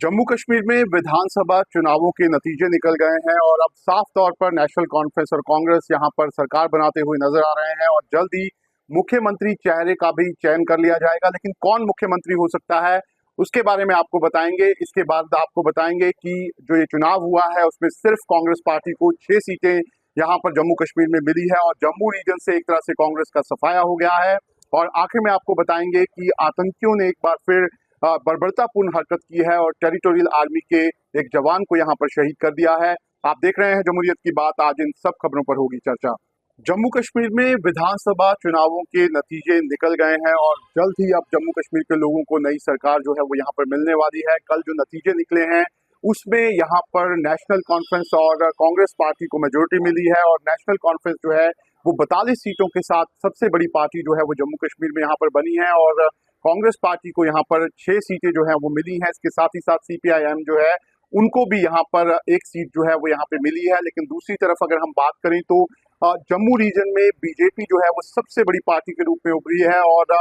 जम्मू कश्मीर में विधानसभा चुनावों के नतीजे निकल गए हैं और अब साफ तौर पर नेशनल कॉन्फ्रेंस और कांग्रेस यहां पर सरकार बनाते हुए नजर आ रहे हैं और जल्द ही मुख्यमंत्री चेहरे का भी चयन कर लिया जाएगा। लेकिन कौन मुख्यमंत्री हो सकता है उसके बारे में आपको बताएंगे। इसके बाद आपको बताएंगे कि जो ये चुनाव हुआ है उसमें सिर्फ कांग्रेस पार्टी को 6 सीटें यहाँ पर जम्मू कश्मीर में मिली है और जम्मू रीजन से एक तरह से कांग्रेस का सफाया हो गया है। और आखिर में आपको बताएंगे कि आतंकियों ने एक बार फिर बर्बरतापूर्ण हरकत की है और टेरिटोरियल आर्मी के एक जवान को यहाँ पर शहीद कर दिया है। आप देख रहे हैं जमहूरियत की बात, आज इन सब खबरों पर होगी चर्चा। जम्मू कश्मीर में विधानसभा चुनावों के नतीजे निकल गए हैं और जल्द ही अब जम्मू कश्मीर के लोगों को नई सरकार जो है वो यहाँ पर मिलने वाली है। कल जो नतीजे निकले हैं उसमें यहाँ पर नेशनल कॉन्फ्रेंस और कांग्रेस पार्टी को मेजोरिटी मिली है और नेशनल कॉन्फ्रेंस जो है वो 42 सीटों के साथ सबसे बड़ी पार्टी जो है वो जम्मू कश्मीर में यहाँ पर बनी है और कांग्रेस पार्टी को यहाँ पर 6 सीटें जो है वो मिली हैं। इसके साथ ही साथ सीपीआईएम जो है उनको भी यहाँ पर एक सीट जो है वो यहाँ पे मिली है। लेकिन दूसरी तरफ अगर हम बात करें तो जम्मू रीजन में बीजेपी जो है वो सबसे बड़ी पार्टी के रूप में उभरी है और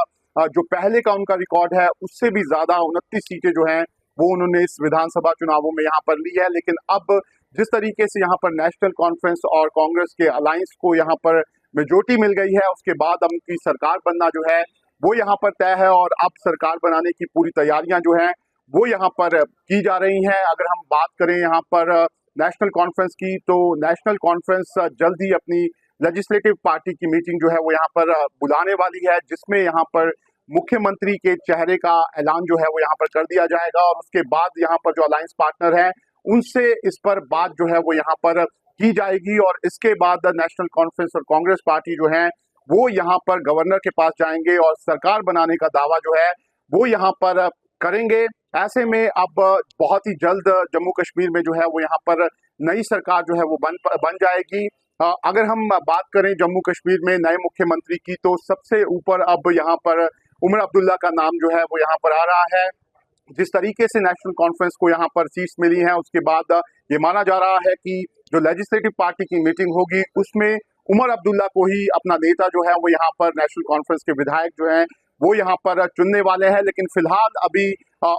जो पहले का उनका रिकॉर्ड है उससे भी ज्यादा 29 सीटें जो हैं वो उन्होंने इस विधानसभा चुनावों में यहाँ पर ली है। लेकिन अब जिस तरीके से यहाँ पर नेशनल कॉन्फ्रेंस और कांग्रेस के अलायंस को यहाँ पर मेजोरिटी मिल गई है उसके बाद अब उनकी सरकार बनना जो है वो यहाँ पर तय है और अब सरकार बनाने की पूरी तैयारियां जो हैं वो यहाँ पर की जा रही हैं। अगर हम बात करें यहाँ पर नेशनल कॉन्फ्रेंस की तो नेशनल कॉन्फ्रेंस जल्द ही अपनी लेजिस्लेटिव पार्टी की मीटिंग जो है वो यहाँ पर बुलाने वाली है जिसमें यहाँ पर मुख्यमंत्री के चेहरे का ऐलान जो है वो यहाँ पर कर दिया जाएगा और उसके बाद यहाँ पर जो अलायंस पार्टनर हैं उनसे इस पर बात जो है वो यहाँ पर की जाएगी और इसके बाद नेशनल कॉन्फ्रेंस और कांग्रेस पार्टी जो है वो यहाँ पर गवर्नर के पास जाएंगे और सरकार बनाने का दावा जो है वो यहाँ पर करेंगे। ऐसे में अब बहुत ही जल्द जम्मू कश्मीर में जो है वो यहाँ पर नई सरकार जो है वो बन जाएगी। अगर हम बात करें जम्मू कश्मीर में नए मुख्यमंत्री की तो सबसे ऊपर अब यहाँ पर उमर अब्दुल्ला का नाम जो है वो यहाँ पर आ रहा है। जिस तरीके से नेशनल कॉन्फ्रेंस को यहाँ पर सीट्स मिली हैं उसके बाद ये माना जा रहा है कि जो लेजिस्लेटिव पार्टी की मीटिंग होगी उसमें उमर अब्दुल्ला को ही अपना नेता जो है वो यहाँ पर नेशनल कॉन्फ्रेंस के विधायक जो हैं वो यहाँ पर चुनने वाले हैं। लेकिन फिलहाल अभी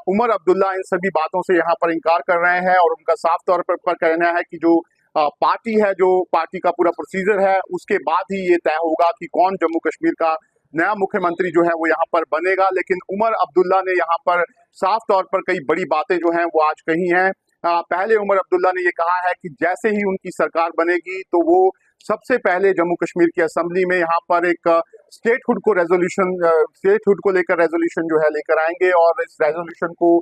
उमर अब्दुल्ला इन सभी बातों से यहाँ पर इनकार कर रहे हैं और उनका साफ तौर पर कहना है कि जो पार्टी है, जो पार्टी का पूरा प्रोसीजर है उसके बाद ही ये तय होगा कि कौन जम्मू कश्मीर का नया मुख्यमंत्री जो है वो यहाँ पर बनेगा। लेकिन उमर अब्दुल्ला ने यहाँ पर साफ तौर पर कई बड़ी बातें जो हैं वो आज कही हैं। पहले उमर अब्दुल्ला ने ये कहा है कि जैसे ही उनकी सरकार बनेगी तो वो सबसे पहले जम्मू कश्मीर की असेंबली में यहाँ पर एक स्टेटहुड को लेकर रेजोल्यूशन जो है लेकर आएंगे और इस रेजोल्यूशन को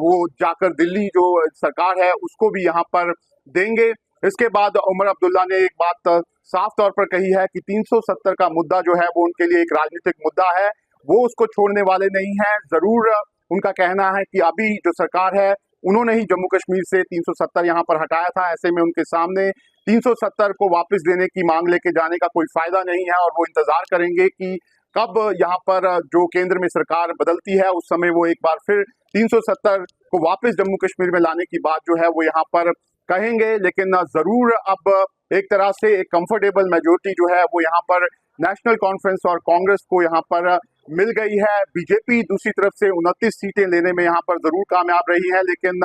वो जाकर दिल्ली जो सरकार है उसको भी यहाँ पर देंगे। इसके बाद उमर अब्दुल्ला ने एक बात साफ तौर पर कही है कि 370 का मुद्दा जो है वो उनके लिए एक राजनीतिक मुद्दा है, वो उसको छोड़ने वाले नहीं हैं। जरूर उनका कहना है कि अभी जो सरकार है उन्होंने ही जम्मू कश्मीर से 370 यहाँ पर हटाया था, ऐसे में उनके सामने 370 को वापस देने की मांग लेके जाने का कोई फायदा नहीं है और वो इंतजार करेंगे कि कब यहाँ पर जो केंद्र में सरकार बदलती है उस समय वो एक बार फिर 370 को वापस जम्मू कश्मीर में लाने की बात जो है वो यहाँ पर कहेंगे। लेकिन जरूर अब एक तरह से एक कंफर्टेबल मेजोरिटी जो है वो यहाँ पर नेशनल कॉन्फ्रेंस और कांग्रेस को यहाँ पर मिल गई है। बीजेपी दूसरी तरफ से 29 सीटें लेने में यहाँ पर जरूर कामयाब रही है, लेकिन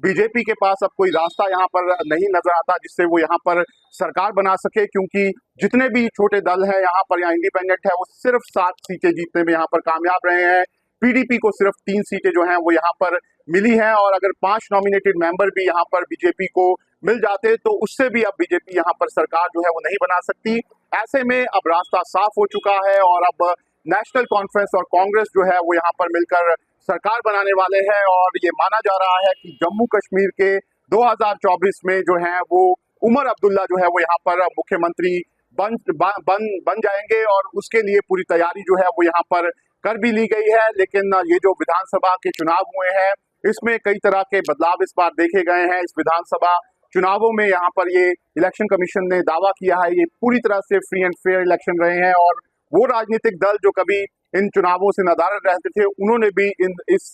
बीजेपी के पास अब कोई रास्ता यहाँ पर नहीं नजर आता जिससे वो यहाँ पर सरकार बना सके, क्योंकि जितने भी छोटे दल हैं यहाँ पर, यहाँ इंडिपेंडेंट है, वो सिर्फ 7 सीटें जीतने में यहाँ पर कामयाब रहे हैं। पीडीपी को सिर्फ 3 सीटें जो हैं वो यहाँ पर मिली हैं और अगर 5 नॉमिनेटेड मेंबर भी यहाँ पर बीजेपी को मिल जाते तो उससे भी अब बीजेपी यहाँ पर सरकार जो है वो नहीं बना सकती। ऐसे में अब रास्ता साफ हो चुका है और अब नेशनल कॉन्फ्रेंस और कांग्रेस जो है वो यहाँ पर मिलकर सरकार बनाने वाले हैं और ये माना जा रहा है कि जम्मू कश्मीर के 2024 में जो है वो उमर अब्दुल्ला जो है वो यहाँ पर मुख्यमंत्री बन जाएंगे और उसके लिए पूरी तैयारी जो है वो यहाँ पर कर भी ली गई है। लेकिन ये जो विधानसभा के चुनाव हुए हैं इसमें कई तरह के बदलाव इस बार देखे गए हैं। इस विधानसभा चुनावों में यहाँ पर ये इलेक्शन कमीशन ने दावा किया है ये पूरी तरह से फ्री एंड फेयर इलेक्शन रहे हैं और वो राजनीतिक दल जो कभी इन चुनावों से नादारद रहते थे उन्होंने भी इस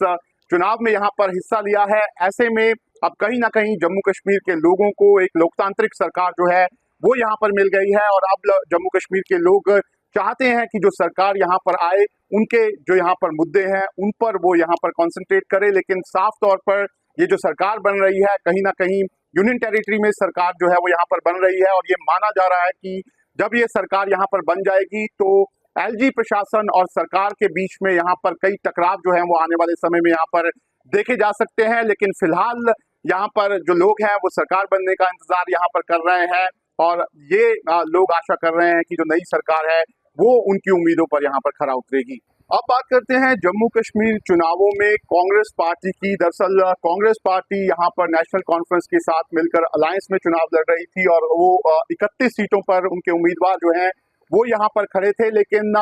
चुनाव में यहाँ पर हिस्सा लिया है। ऐसे में अब कहीं ना कहीं जम्मू कश्मीर के लोगों को एक लोकतांत्रिक सरकार जो है वो यहाँ पर मिल गई है और अब जम्मू कश्मीर के लोग चाहते हैं कि जो सरकार यहाँ पर आए उनके जो यहाँ पर मुद्दे हैं उन पर वो यहाँ पर कंसंट्रेट करे। लेकिन साफ तौर पर ये जो सरकार बन रही है कहीं ना कहीं यूनियन टेरिटरी में सरकार जो है वो यहाँ पर बन रही है, और ये माना जा रहा है कि जब ये सरकार यहाँ पर बन जाएगी तो एलजी प्रशासन और सरकार के बीच में यहाँ पर कई टकराव जो है वो आने वाले समय में यहाँ पर देखे जा सकते हैं। लेकिन फिलहाल यहाँ पर जो लोग हैं वो सरकार बनने का इंतजार यहाँ पर कर रहे हैं, और ये लोग आशा कर रहे हैं कि जो नई सरकार है वो उनकी उम्मीदों पर यहाँ पर खरा उतरेगी। अब बात करते हैं जम्मू कश्मीर चुनावों में कांग्रेस पार्टी की। दरअसल कांग्रेस पार्टी यहाँ पर नेशनल कॉन्फ्रेंस के साथ मिलकर अलायंस में चुनाव लड़ रही थी, और वो 31 सीटों पर उनके उम्मीदवार जो हैं वो यहाँ पर खड़े थे। लेकिन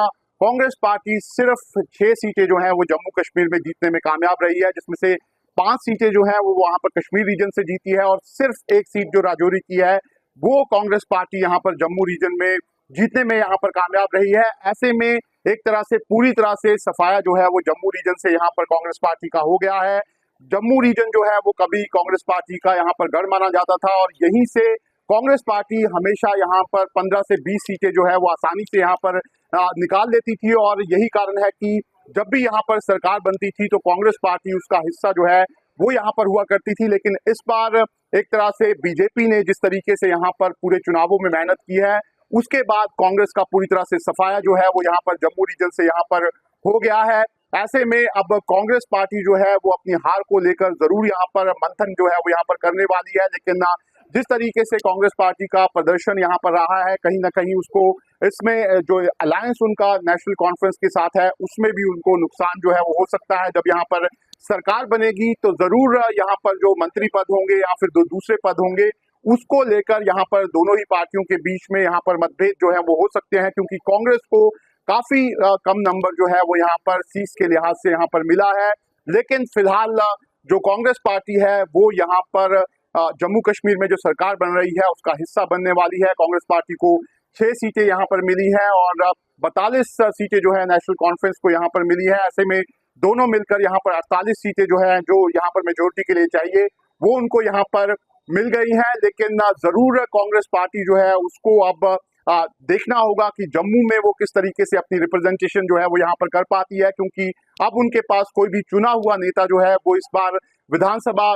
कांग्रेस पार्टी सिर्फ 6 सीटें जो हैं वो जम्मू कश्मीर में जीतने में कामयाब रही है, जिसमें से 5 सीटें जो हैं वो वहाँ पर कश्मीर रीजन से जीती है, और सिर्फ 1 सीट जो राजौरी की है वो कांग्रेस पार्टी यहाँ पर जम्मू रीजन में जीतने में यहाँ पर कामयाब रही है। ऐसे में एक तरह से पूरी तरह से सफाया जो है वो जम्मू रीजन से यहाँ पर कांग्रेस पार्टी का हो गया है। जम्मू रीजन जो है वो कभी कांग्रेस पार्टी का यहाँ पर गढ़ माना जाता था, और यहीं से कांग्रेस पार्टी हमेशा यहाँ पर 15 से 20 सीटें जो है वो आसानी से यहाँ पर निकाल लेती थी, और यही कारण है कि जब भी यहाँ पर सरकार बनती थी तो कांग्रेस पार्टी उसका हिस्सा जो है वो यहाँ पर हुआ करती थी। लेकिन इस बार एक तरह से बीजेपी ने जिस तरीके से यहाँ पर पूरे चुनावों में मेहनत की है, उसके बाद कांग्रेस का पूरी तरह से सफाया जो है वो यहाँ पर जम्मू रीजन से यहाँ पर हो गया है। ऐसे में अब कांग्रेस पार्टी जो है वो अपनी हार को लेकर जरूर यहाँ पर मंथन जो है वो यहाँ पर करने वाली है। लेकिन जिस तरीके से कांग्रेस पार्टी का प्रदर्शन यहाँ पर रहा है, कहीं ना कहीं उसको इसमें जो अलायंस उनका नेशनल कॉन्फ्रेंस के साथ है उसमें भी उनको नुकसान जो है वो हो सकता है। जब यहाँ पर सरकार बनेगी तो जरूर यहाँ पर जो मंत्री पद होंगे या फिर दूसरे पद होंगे उसको लेकर यहाँ पर दोनों ही पार्टियों के बीच में यहाँ पर मतभेद जो है वो हो सकते हैं, क्योंकि कांग्रेस को काफी कम नंबर जो है वो यहाँ पर सीट्स के लिहाज से यहाँ पर मिला है। लेकिन फिलहाल जो कांग्रेस पार्टी है वो यहाँ पर जम्मू कश्मीर में जो सरकार बन रही है उसका हिस्सा बनने वाली है। कांग्रेस पार्टी को 6 सीटें यहाँ पर मिली है और 42 सीटें जो है नेशनल कॉन्फ्रेंस को यहाँ पर मिली है। ऐसे में दोनों मिलकर यहाँ पर 48 सीटें जो है जो यहाँ पर मेजोरिटी के लिए चाहिए वो उनको यहाँ पर मिल गई हैं। लेकिन जरूर कांग्रेस पार्टी जो है उसको अब देखना होगा कि जम्मू में वो किस तरीके से अपनी रिप्रेजेंटेशन जो है वो यहाँ पर कर पाती है, क्योंकि अब उनके पास कोई भी चुना हुआ नेता जो है वो इस बार विधानसभा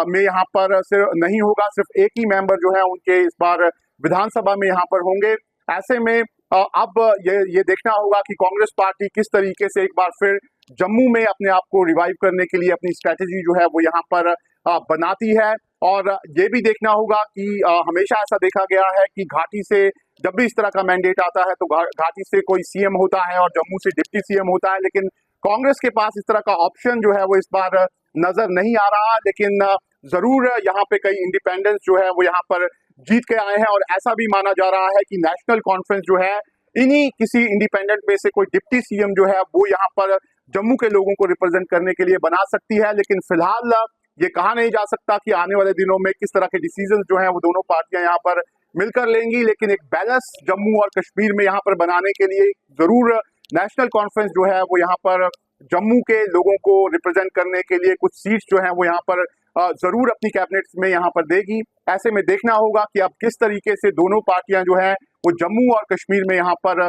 में यहाँ पर सिर्फ नहीं होगा, सिर्फ एक ही मेंबर जो है उनके इस बार विधानसभा में यहाँ पर होंगे। ऐसे में अब ये देखना होगा कि कांग्रेस पार्टी किस तरीके से एक बार फिर जम्मू में अपने आप को रिवाइव करने के लिए अपनी स्ट्रैटेजी जो है वो यहाँ पर बनाती है। और ये भी देखना होगा कि हमेशा ऐसा देखा गया है कि घाटी से जब भी इस तरह का मैंडेट आता है तो घाटी से कोई सीएम होता है और जम्मू से डिप्टी सीएम होता है, लेकिन कांग्रेस के पास इस तरह का ऑप्शन जो है वो इस बार नजर नहीं आ रहा। लेकिन जरूर यहाँ पे कई इंडिपेंडेंस जो है वो यहाँ पर जीत के आए हैं, और ऐसा भी माना जा रहा है कि नेशनल कॉन्फ्रेंस जो है इन्हीं किसी इंडिपेंडेंट में से कोई डिप्टी सीएम जो है वो यहाँ पर जम्मू के लोगों को रिप्रेजेंट करने के लिए बना सकती है। लेकिन फिलहाल ये कहा नहीं जा सकता कि आने वाले दिनों में किस तरह के डिसीजन जो है वो दोनों पार्टियां यहाँ पर मिलकर लेंगी। लेकिन एक बैलेंस जम्मू और कश्मीर में यहाँ पर बनाने के लिए जरूर नेशनल कॉन्फ्रेंस जो है वो यहाँ पर जम्मू के लोगों को रिप्रेजेंट करने के लिए कुछ सीट्स जो है वो यहाँ पर जरूर अपनी कैबिनेट्स में यहाँ पर देगी। ऐसे में देखना होगा कि अब किस तरीके से दोनों पार्टियां जो है वो जम्मू और कश्मीर में यहाँ पर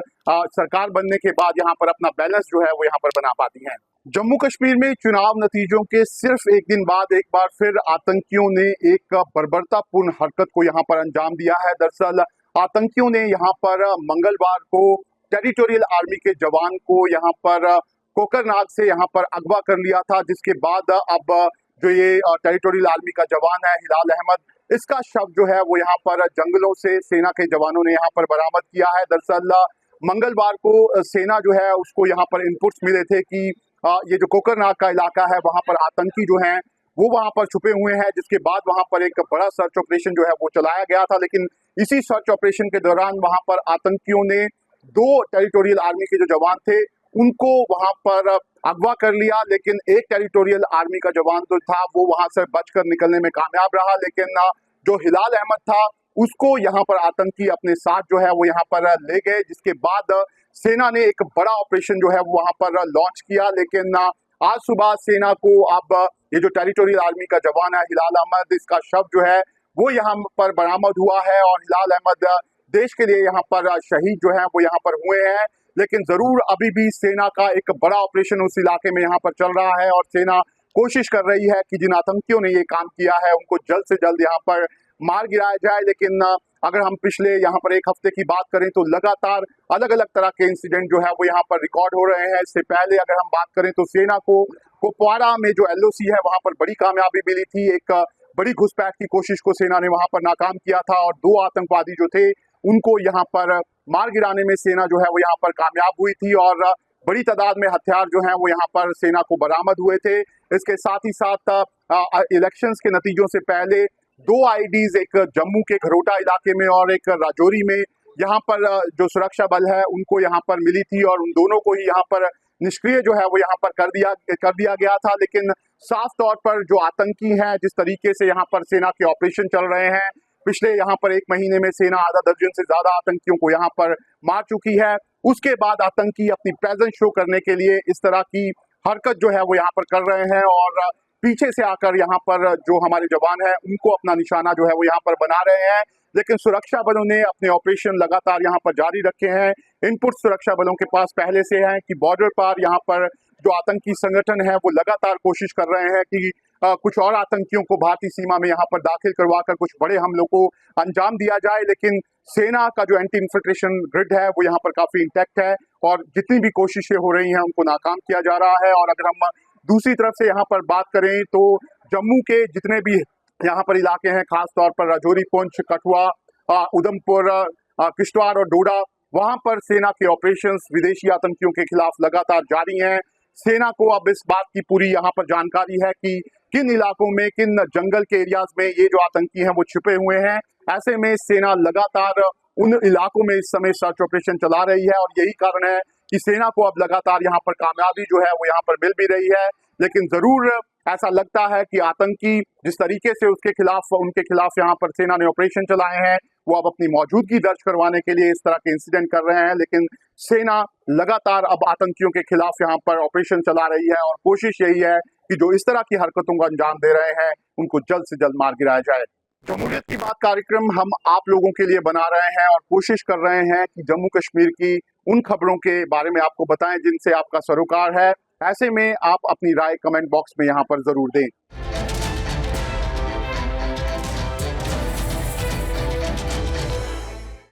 सरकार बनने के बाद यहाँ पर अपना बैलेंस जो है वो यहाँ पर बना पाती हैं। जम्मू कश्मीर में चुनाव नतीजों के सिर्फ एक दिन बाद एक बार फिर आतंकियों ने एक बर्बरतापूर्ण हरकत को यहाँ पर अंजाम दिया है। दरअसल आतंकियों ने यहाँ पर मंगलवार को टेरिटोरियल आर्मी के जवान को यहाँ पर कोकरनाग से यहाँ पर अगवा कर लिया था, जिसके बाद अब जो ये टेरिटोरियल आर्मी का जवान है हिलाल अहमद, इसका शव जो है वो यहाँ पर जंगलों से सेना के जवानों ने यहाँ पर बरामद किया है। दरअसल मंगलवार को सेना जो है उसको यहाँ पर इनपुट्स मिले थे कि ये जो कोकरनाग का इलाका है वहाँ पर आतंकी जो हैं वो वहाँ पर छुपे हुए हैं, जिसके बाद वहाँ पर एक बड़ा सर्च ऑपरेशन जो है वो चलाया गया था। लेकिन इसी सर्च ऑपरेशन के दौरान वहाँ पर आतंकियों ने 2 टेरिटोरियल आर्मी के जो जवान थे उनको वहां पर अगवा कर लिया। लेकिन एक टेरिटोरियल आर्मी का जवान जो था वो वहां से बचकर निकलने में कामयाब रहा। लेकिन जो हिलाल अहमद था उसको यहाँ पर आतंकी अपने साथ जो है वो यहाँ पर ले गए, जिसके बाद सेना ने एक बड़ा ऑपरेशन जो है वो वहां पर लॉन्च किया। लेकिन आज सुबह सेना को अब ये जो टेरिटोरियल आर्मी का जवान है हिलाल अहमद, इसका शव जो है वो यहाँ पर बरामद हुआ है, और हिलाल अहमद देश के लिए यहाँ पर शहीद जो है वो यहाँ पर हुए हैं। लेकिन जरूर अभी भी सेना का एक बड़ा ऑपरेशन उस इलाके में यहाँ पर चल रहा है, और सेना कोशिश कर रही है कि जिन आतंकियों ने ये काम किया है उनको जल्द से जल्द यहाँ पर मार गिराया जाए। लेकिन अगर हम पिछले यहाँ पर एक हफ्ते की बात करें तो लगातार अलग अलग तरह के इंसिडेंट जो है वो यहाँ पर रिकॉर्ड हो रहे हैं। इससे पहले अगर हम बात करें तो सेना को कुपवाड़ा में जो LOC है वहां पर बड़ी कामयाबी मिली थी। एक बड़ी घुसपैठ की कोशिश को सेना ने वहां पर नाकाम किया था और 2 आतंकवादी जो थे उनको यहाँ पर मार गिराने में सेना जो है वो यहाँ पर कामयाब हुई थी और बड़ी तादाद में हथियार जो हैं वो यहाँ पर सेना को बरामद हुए थे। इसके साथ ही साथ इलेक्शंस के नतीजों से पहले 2 IDs, एक जम्मू के घरोटा इलाके में और एक राजौरी में, यहाँ पर जो सुरक्षा बल है उनको यहाँ पर मिली थी और उन दोनों को ही यहाँ पर निष्क्रिय जो है वो यहाँ पर कर दिया गया था। लेकिन साफ तौर पर जो आतंकी हैं, जिस तरीके से यहाँ पर सेना के ऑपरेशन चल रहे हैं, पिछले यहाँ पर 1 महीने में सेना आधा दर्जन से ज्यादा आतंकियों को यहाँ पर मार चुकी है। उसके बाद आतंकी अपनी प्रेजेंस शो करने के लिए इस तरह की हरकत जो है वो यहाँ पर कर रहे हैं और पीछे से आकर यहाँ पर जो हमारे जवान हैं उनको अपना निशाना जो है वो यहाँ पर बना रहे हैं। लेकिन सुरक्षा बलों ने अपने ऑपरेशन लगातार यहाँ पर जारी रखे हैं। इनपुट सुरक्षा बलों के पास पहले से है कि बॉर्डर पार यहाँ पर जो आतंकी संगठन है वो लगातार कोशिश कर रहे हैं कि कुछ और आतंकियों को भारतीय सीमा में यहाँ पर दाखिल करवाकर कुछ बड़े हमलों को अंजाम दिया जाए। लेकिन सेना का जो एंटी इन्फिल्ट्रेशन ग्रिड है वो यहाँ पर काफी इंटैक्ट है और जितनी भी कोशिशें हो रही हैं उनको नाकाम किया जा रहा है। और अगर हम दूसरी तरफ से यहाँ पर बात करें तो जम्मू के जितने भी यहाँ पर इलाके हैं, खास तौर पर राजौरी, पुंछ, कठुआ, उधमपुर, किश्तवाड़ और डोडा, वहां पर सेना के ऑपरेशंस विदेशी आतंकियों के खिलाफ लगातार जारी हैं। सेना को अब इस बात की पूरी यहाँ पर जानकारी है कि किन इलाकों में, किन जंगल के एरियाज में ये जो आतंकी हैं वो छिपे हुए हैं। ऐसे में सेना लगातार उन इलाकों में इस समय सर्च ऑपरेशन चला रही है और यही कारण है कि सेना को अब लगातार यहाँ पर कामयाबी जो है वो यहाँ पर मिल भी रही है। लेकिन जरूर ऐसा लगता है कि आतंकी जिस तरीके से उनके खिलाफ यहाँ पर सेना ने ऑपरेशन चलाए हैं वो अब अपनी मौजूदगी दर्ज करवाने के लिए इस तरह के इंसिडेंट कर रहे हैं। लेकिन सेना लगातार अब आतंकियों के खिलाफ यहाँ पर ऑपरेशन चला रही है और कोशिश यही है कि जो इस तरह की हरकतों को अंजाम दे रहे हैं उनको जल्द से जल्द मार गिराया जाए। जमहूरियत की बात कार्यक्रम हम आप लोगों के लिए बना रहे हैं और कोशिश कर रहे हैं कि जम्मू कश्मीर की उन खबरों के बारे में आपको बताएं जिनसे आपका सरोकार है। ऐसे में आप अपनी राय कमेंट बॉक्स में यहाँ पर जरूर दें।